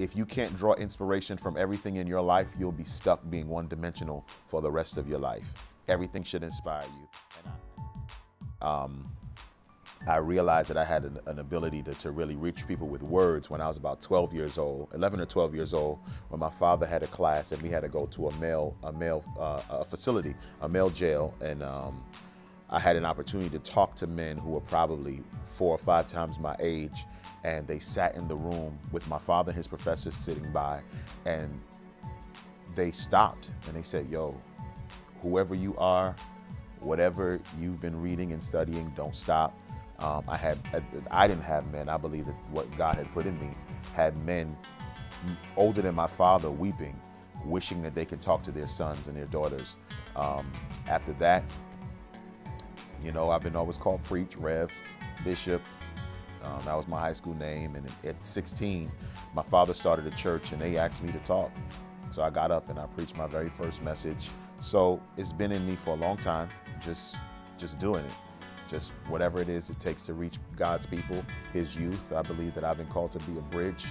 if you can't draw inspiration from everything in your life, you'll be stuck being one-dimensional for the rest of your life. Everything should inspire you. And I realized that I had an ability to really reach people with words when I was about 12 years old, 11 or 12 years old, when my father had a class and we had to go to a male facility, a male jail, and I had an opportunity to talk to men who were probably 4 or 5 times my age, and they sat in the room with my father and his professors sitting by, and they stopped and they said, yo, whoever you are, whatever you've been reading and studying, don't stop. I didn't have men. I believe that what God had put in me had men older than my father weeping, wishing that they could talk to their sons and their daughters. After that, you know, I've been always called Preach, Rev, Bishop. That was my high school name. And at 16, my father started a church and they asked me to talk. So I got up and I preached my very first message. So it's been in me for a long time, just doing it. Just whatever it is it takes to reach God's people, his youth. I believe that I've been called to be a bridge.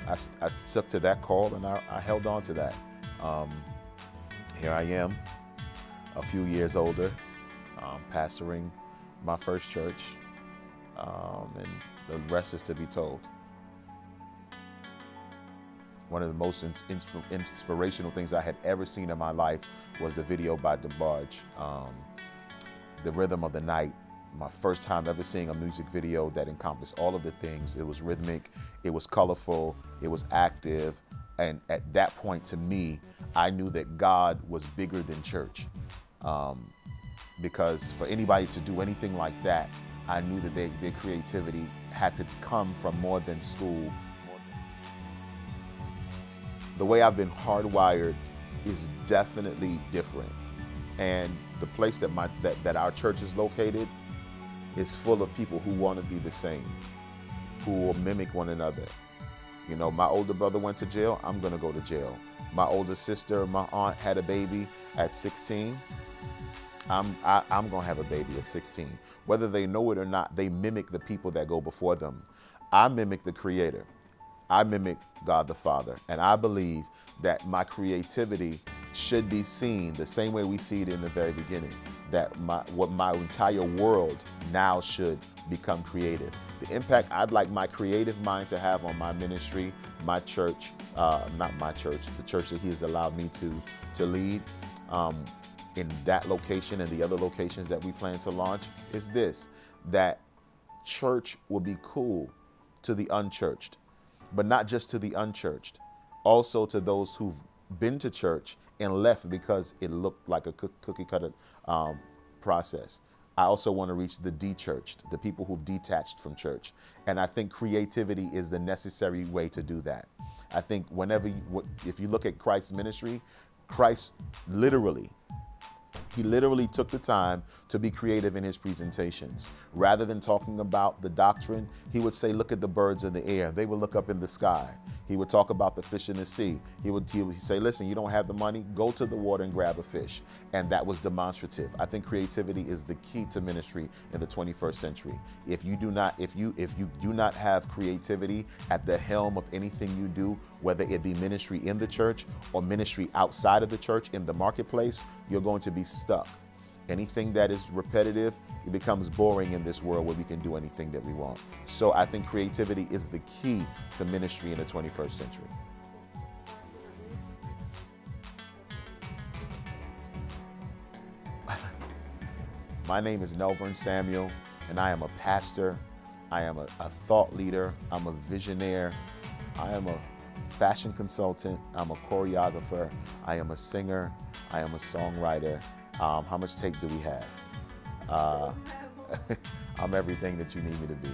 I stuck to that call and I held on to that. Here I am, a few years older, pastoring my first church, and the rest is to be told. One of the most inspirational things I had ever seen in my life was the video by DeBarge, The Rhythm of the Night. My first time ever seeing a music video that encompassed all of the things. It was rhythmic, it was colorful, it was active. And at that point, to me, I knew that God was bigger than church. Because for anybody to do anything like that, I knew that their creativity had to come from more than school. The way I've been hardwired is definitely different. And the place that our church is located is full of people who want to be the same, who will mimic one another. You know, my older brother went to jail, I'm gonna go to jail. My older sister, my aunt had a baby at 16. I'm gonna have a baby at 16. Whether they know it or not, they mimic the people that go before them. I mimic the Creator. I mimic God the Father. And I believe that my creativity should be seen the same way we see it in the very beginning, that my entire world now should become creative. The impact I'd like my creative mind to have on my ministry, my church, not my church, the church that he has allowed me to lead, in that location and the other locations that we plan to launch, is this, that church will be cool to the unchurched, but not just to the unchurched, also to those who've been to church and left because it looked like a cookie cutter process. I also want to reach the de-churched, the people who've detached from church. And I think creativity is the necessary way to do that. I think if you look at Christ's ministry, Christ he literally took the time to be creative in his presentations. Rather than talking about the doctrine, he would say, look at the birds in the air. They would look up in the sky. He would talk about the fish in the sea. He would say, listen, you don't have the money, go to the water and grab a fish. And that was demonstrative. I think creativity is the key to ministry in the 21st century. If you do not have creativity at the helm of anything you do, whether it be ministry in the church or ministry outside of the church in the marketplace, you're going to be stuck. Anything that is repetitive, it becomes boring in this world where we can do anything that we want. So I think creativity is the key to ministry in the 21st century. My name is Nelvern Samuel, and I am a pastor. I am a thought leader. I'm a visionary. I am a fashion consultant. I'm a choreographer. I am a singer. I am a songwriter. How much tape do we have? I'm everything that you need me to be.